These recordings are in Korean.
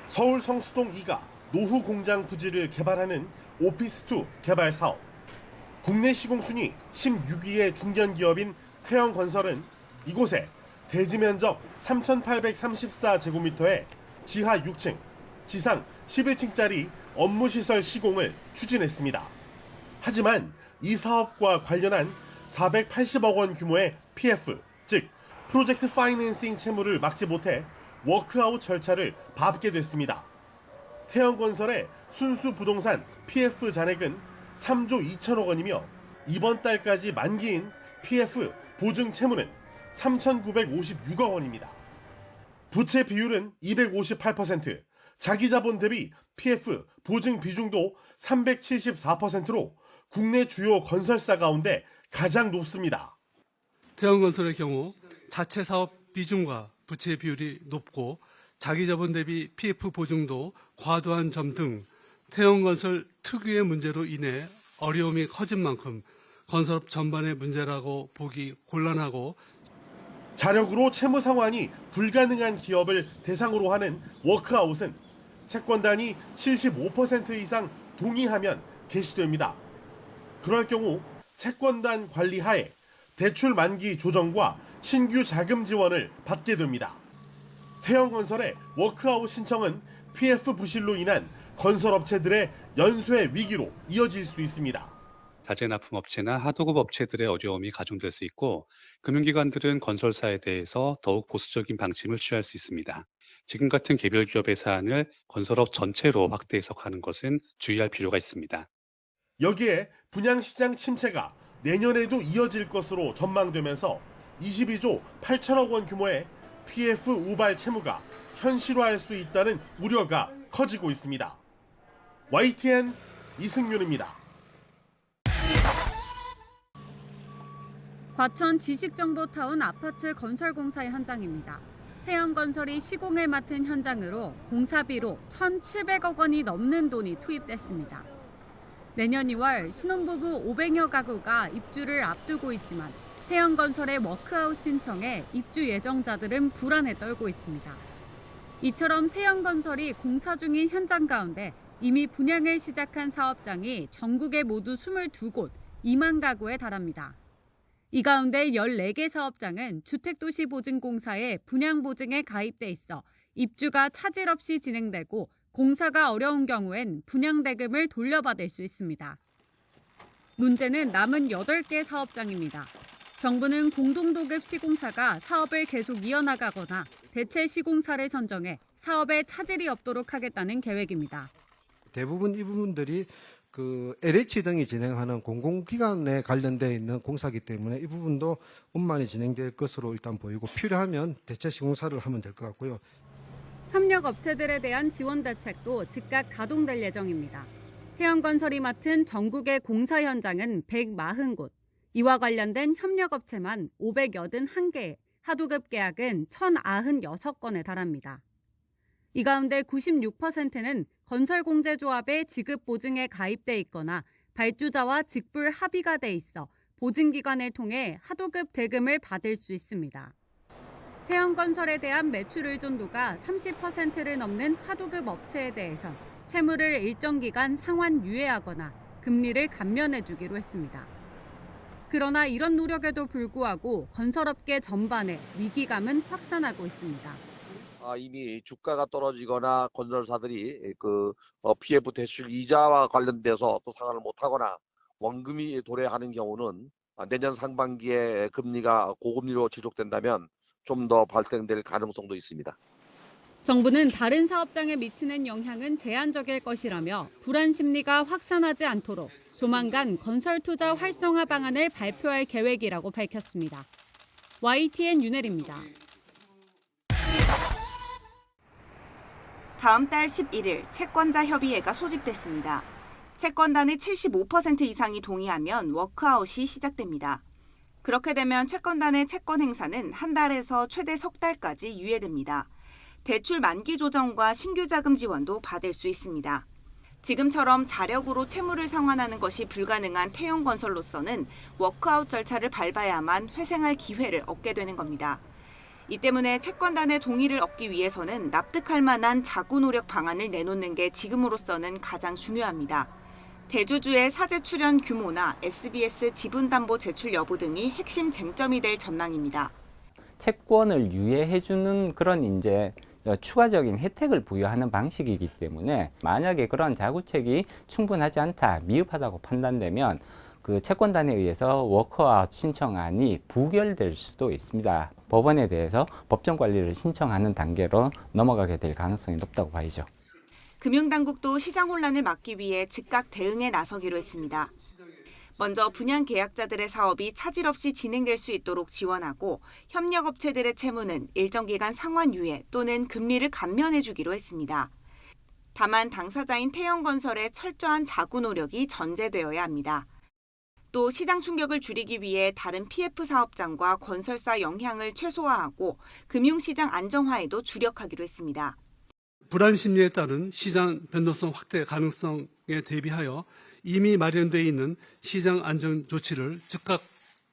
서울 성수동 2가 노후 공장 부지를 개발하는 오피스2 개발 사업. 국내 시공 순위 16위의 중견기업인 태영건설은 이곳에 대지 면적 3,834제곱미터의 지하 6층, 지상 11층짜리 업무시설 시공을 추진했습니다. 하지만 이 사업과 관련한 480억 원 규모의 PF, 즉 프로젝트 파이낸싱 채무를 막지 못해 워크아웃 절차를 밟게 됐습니다. 태영건설의 순수 부동산 PF 잔액은 3조 2천억 원이며 이번 달까지 만기인 PF 보증 채무는 3,956억 원입니다. 부채 비율은 258%, 자기 자본 대비 PF 보증 비중도 374%로 국내 주요 건설사 가운데 가장 높습니다. 태영건설의 경우 자체 사업 비중과 부채 비율이 높고 자기 자본 대비 PF 보증도 과도한 점 등 태영건설 특유의 문제로 인해 어려움이 커진 만큼 건설업 전반의 문제라고 보기 곤란하고, 자력으로 채무 상환이 불가능한 기업을 대상으로 하는 워크아웃은 채권단이 75% 이상 동의하면 개시됩니다. 그럴 경우 채권단 관리 하에 대출 만기 조정과 신규 자금 지원을 받게 됩니다. 태영건설의 워크아웃 신청은 PF 부실로 인한 건설업체들의 연쇄 위기로 이어질 수 있습니다. 자재납품업체나 하도급 업체들의 어려움이 가중될 수 있고, 금융기관들은 건설사에 대해서 더욱 보수적인 방침을 취할 수 있습니다. 지금 같은 개별 기업의 사안을 건설업 전체로 확대 해석하는 것은 주의할 필요가 있습니다. 여기에 분양시장 침체가 내년에도 이어질 것으로 전망되면서 22조 8천억 원 규모의 PF 우발 채무가 현실화할 수 있다는 우려가 커지고 있습니다. YTN 이승윤입니다. 과천 지식정보타운 아파트 건설공사 현장입니다. 태영건설이 시공을 맡은 현장으로 공사비로 1,700억 원이 넘는 돈이 투입됐습니다. 내년 2월 신혼부부 500여 가구가 입주를 앞두고 있지만 태영건설의 워크아웃 신청에 입주 예정자들은 불안에 떨고 있습니다. 이처럼 태영건설이 공사 중인 현장 가운데 이미 분양을 시작한 사업장이 전국에 모두 22곳, 2만 가구에 달합니다. 이 가운데 14개 사업장은 주택도시보증공사의 분양보증에 가입돼 있어 입주가 차질 없이 진행되고 공사가 어려운 경우엔 분양대금을 돌려받을 수 있습니다. 문제는 남은 8개 사업장입니다. 정부는 공동도급 시공사가 사업을 계속 이어나가거나 대체 시공사를 선정해 사업에 차질이 없도록 하겠다는 계획입니다. 대부분 이 부분들이 LH 등이 진행하는 공공기관에 관련되어 있는 공사이기 때문에 이 부분도 원만히 진행될 것으로 일단 보이고, 필요하면 대체 시공사를 하면 될 것 같고요. 협력업체들에 대한 지원 대책도 즉각 가동될 예정입니다. 태영건설이 맡은 전국의 공사 현장은 140곳, 이와 관련된 협력업체만 581개, 하도급 계약은 1,096건에 달합니다. 이 가운데 96%는 건설공제조합의 지급 보증에 가입돼 있거나 발주자와 직불 합의가 돼 있어 보증기관을 통해 하도급 대금을 받을 수 있습니다. 태영건설에 대한 매출 의존도가 30%를 넘는 하도급 업체에 대해선 채무를 일정 기간 상환 유예하거나 금리를 감면해주기로 했습니다. 그러나 이런 노력에도 불구하고 건설업계 전반에 위기감은 확산하고 있습니다. 이미 주가가 떨어지거나 건설사들이 PF 대출 이자와 관련돼서 또 상환을 못하거나 원금이 도래하는 경우는 내년 상반기에 금리가 고금리로 지속된다면 좀 더 발생될 가능성도 있습니다. 정부는 다른 사업장에 미치는 영향은 제한적일 것이라며 불안 심리가 확산하지 않도록 조만간 건설 투자 활성화 방안을 발표할 계획이라고 밝혔습니다. YTN 윤혜리입니다. 다음 달 11일 채권자 협의회가 소집됐습니다. 채권단의 75% 이상이 동의하면 워크아웃이 시작됩니다. 그렇게 되면 채권단의 채권 행사는 한 달에서 최대 석 달까지 유예됩니다. 대출 만기 조정과 신규 자금 지원도 받을 수 있습니다. 지금처럼 자력으로 채무를 상환하는 것이 불가능한 태영건설로서는 워크아웃 절차를 밟아야만 회생할 기회를 얻게 되는 겁니다. 이 때문에 채권단의 동의를 얻기 위해서는 납득할 만한 자구 노력 방안을 내놓는 게 지금으로서는 가장 중요합니다. 대주주의 사재 출연 규모나 SBS 지분 담보 제출 여부 등이 핵심 쟁점이 될 전망입니다. 채권을 유예해주는 그런 이제 추가적인 혜택을 부여하는 방식이기 때문에 만약에 그런 자구책이 충분하지 않다, 미흡하다고 판단되면 그 채권단에 의해서 워크아웃 신청안이 부결될 수도 있습니다. 법원에 대해서 법정 관리를 신청하는 단계로 넘어가게 될 가능성이 높다고 봐야죠. 금융당국도 시장 혼란을 막기 위해 즉각 대응에 나서기로 했습니다. 먼저 분양 계약자들의 사업이 차질 없이 진행될 수 있도록 지원하고 협력업체들의 채무는 일정 기간 상환 유예 또는 금리를 감면해 주기로 했습니다. 다만 당사자인 태영건설의 철저한 자구 노력이 전제되어야 합니다. 또 시장 충격을 줄이기 위해 다른 PF 사업장과 건설사 영향을 최소화하고 금융시장 안정화에도 주력하기로 했습니다. 불안 심리에 따른 시장 변동성 확대 가능성에 대비하여 이미 마련되어 있는 시장 안정 조치를 즉각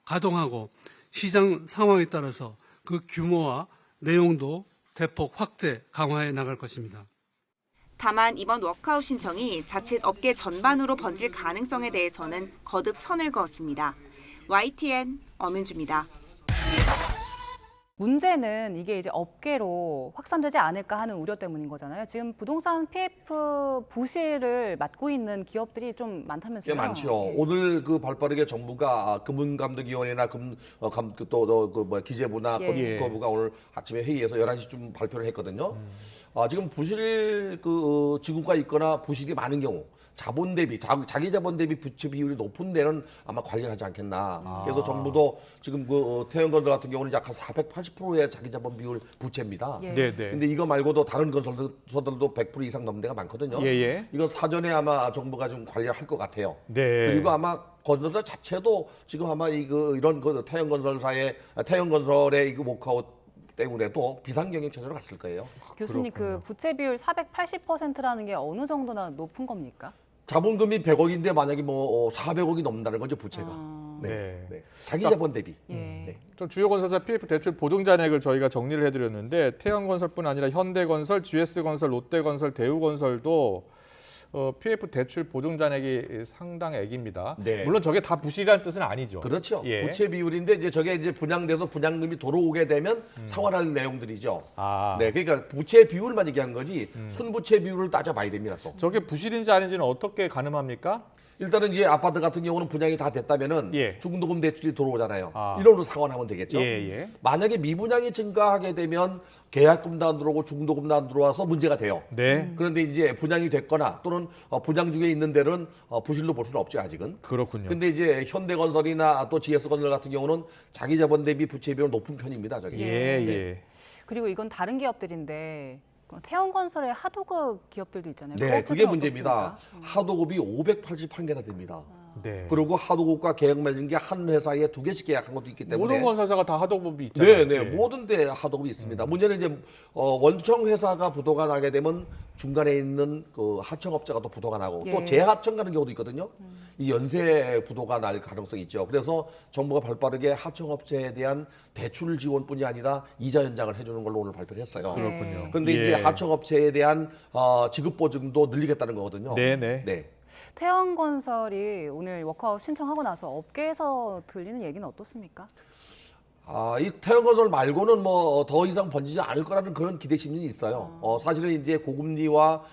가동하고 시장 상황에 따라서 그 규모와 내용도 대폭 확대 강화해 나갈 것입니다. 다만 이번 워크아웃 신청이 자칫 업계 전반으로 번질 가능성에 대해서는 거듭 선을 그었습니다. YTN 엄윤주입니다. 문제는 이게 이제 업계로 확산되지 않을까 하는 우려 때문인 거잖아요. 지금 부동산 PF 부실을 맡고 있는 기업들이 좀 많다면서요? 꽤 많죠. 예. 오늘 그 발빠르게 정부가 금융감독위원회나 기재부나 예. 건국부가 오늘 아침에 회의에서 11시쯤 발표를 했거든요. 지금 부실 지구가 있거나 부실이 많은 경우 자본 대비 자기 자본 대비 부채 비율이 높은 데는 아마 관리를 하지 않겠나. 그래서 정부도 지금 태영건설 같은 경우는 약 한 480%의 자기 자본 비율 부채입니다. 예. 네. 근데 이거 말고도 다른 건설사들도 100% 이상 넘는 데가 많거든요. 예. 이건 사전에 아마 정부가 좀 관리를 할 것 같아요. 네. 그리고 아마 건설사 자체도 지금 아마 이런 태영건설의 이 워크아웃 때문에도 비상경영 체제로 갔을 거예요. 교수님 그 부채 비율 480%라는 게 어느 정도나 높은 겁니까? 자본금이 100억인데 만약에 400억이 넘는다는 거죠, 부채가. 네. 자기 자본 대비. 예. 좀 주요 건설사 PF 대출 보증 잔액을 저희가 정리를 해드렸는데 태영건설뿐 아니라 현대건설, GS건설, 롯데건설, 대우건설도 PF 대출 보증 잔액이 상당액입니다. 네. 물론 저게 다 부실이라는 뜻은 아니죠. 그렇죠. 예. 부채 비율인데 이제 저게 이제 분양돼서 분양금이 들어오게 되면 상환할 내용들이죠. 아. 네, 그러니까 부채 비율만 얘기한 거지 순부채 비율을 따져봐야 됩니다. 또. 저게 부실인지 아닌지는 어떻게 가늠합니까? 일단은 이제 아파트 같은 경우는 분양이 다 됐다면은 예. 중도금 대출이 들어오잖아요. 아. 1원으로 상환하면 되겠죠. 예. 만약에 미분양이 증가하게 되면 계약금도 안 들어오고 중도금도 안 들어와서 문제가 돼요. 네. 그런데 이제 분양이 됐거나 또는 분양 중에 있는 데는 부실로 볼 수는 없죠, 아직은. 그렇군요. 근데 이제 현대건설이나 또 GS건설 같은 경우는 자기 자본 대비 부채 비율 높은 편입니다, 저게. 예. 그리고 이건 다른 기업들인데 태영건설의 하도급 기업들도 있잖아요. 네, 그것들은 그게 문제입니다. 어떻습니까? 하도급이 581개나 됩니다. 네. 그리고 하도급과 계약 맺은 게 한 회사에 2개씩 계약한 것도 있기 때문에 모든 건설사가 다 하도급이 있잖아요. 네, 예. 모든 데 하도급이 있습니다. 문제는 이제 원청 회사가 부도가 나게 되면 중간에 있는 그 하청업체가 또 부도가 나고 예. 또 재하청 가는 경우도 있거든요. 이 연쇄 부도가 날 가능성이 있죠. 그래서 정부가 발빠르게 하청업체에 대한 대출 지원뿐이 아니라 이자 연장을 해주는 걸로 오늘 발표를 했어요. 그렇군요. 그런데 예. 이제 하청업체에 대한 지급 보증도 늘리겠다는 거거든요. 네. 태영건설이 오늘 워크아웃 신청하고 나서 업계에서 들리는 얘기는 어떻습니까? 이 태영건설 말고는 뭐 더 이상 번지지 않을 거라는 그런 기대심이 있어요. 사실은 이제 고금리와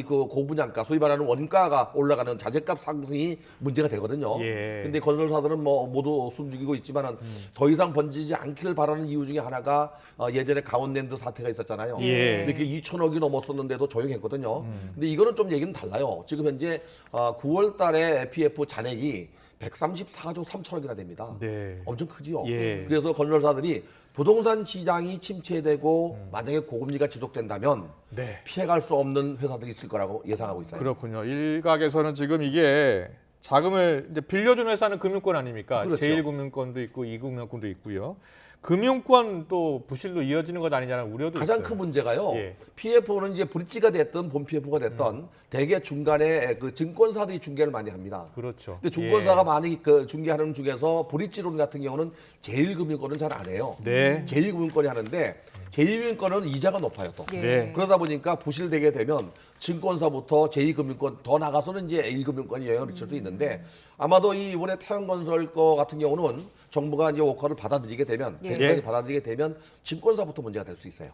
그 고분양가, 소위 말하는 원가가 올라가는 자재값 상승이 문제가 되거든요. 예. 근데 건설사들은 뭐 모두 숨죽이고 있지만은 더 이상 번지지 않기를 바라는 이유 중에 하나가 예전에 강원랜드 사태가 있었잖아요. 예. 근데 그게 2천억이 넘었었는데도 조용했거든요. 근데 이거는 좀 얘기는 달라요. 지금 현재 9월 달에 PF 잔액이 134조 3천억이나 됩니다. 네. 엄청 크지요. 예. 그래서 건설사들이 부동산 시장이 침체되고 만약에 고금리가 지속된다면 네. 피해갈 수 없는 회사들이 있을 거라고 예상하고 있어요. 그렇군요. 일각에서는 지금 이게 자금을 이제 빌려준 회사는 금융권 아닙니까? 그렇죠. 제1금융권도 있고 2금융권도 있고요. 금융권 또 부실로 이어지는 것 아니냐는 우려도 가장 있어요. 큰 문제가요. 예. PF는 이제 브릿지가 됐든 본 PF가 됐든 대개 중간에 그 증권사들이 중개를 많이 합니다. 그렇죠. 근데 중권사가 예. 많이 그 중개하는 중에서 브릿지론 같은 경우는 제1금융권은 잘 안 해요. 네. 제1금융권이 하는데 제1금융권은 이자가 높아요 또. 예. 네. 그러다 보니까 부실되게 되면 증권사부터 제2금융권 더 나가서는 이제 1금융권이 영향을 미칠 수 있는데 아마도 이 이번에 태양건설 거 같은 경우는 정부가 이제 워커를 받아들이게 되면 예. 대중까지 네. 받아들이게 되면 증권사부터 문제가 될 수 있어요.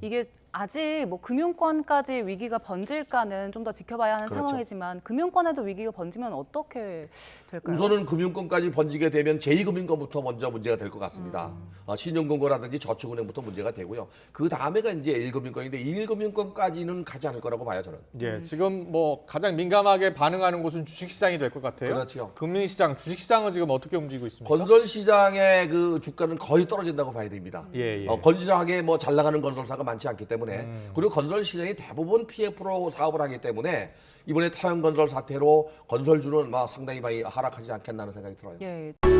이게 아직 뭐 금융권까지 위기가 번질까는 좀 더 지켜봐야 하는 그렇죠. 상황이지만 금융권에도 위기가 번지면 어떻게 될까요? 우선은 금융권까지 번지게 되면 제2금융권부터 먼저 문제가 될 것 같습니다. 신용금고라든지 저축은행부터 문제가 되고요. 그 다음에가 이제 1금융권인데 1금융권까지는 가지 않을 거라고 봐요 저는. 예, 지금 뭐 가장 민감하게 반응하는 곳은 주식시장이 될 것 같아요. 그렇죠. 금융시장, 주식시장은 지금 어떻게 움직이고 있습니까? 건설 시장의 그 주가는 거의 떨어진다고 봐야 됩니다. 예, 예. 건실하게 뭐 잘 나가는 건설사가 많지 않기 때문에 그리고 건설 시장이 대부분 PF로 사업을 하기 때문에 이번에 태양건설 사태로 건설주는 막 상당히 많이 하락하지 않겠나 하는 생각이 들어요. 예.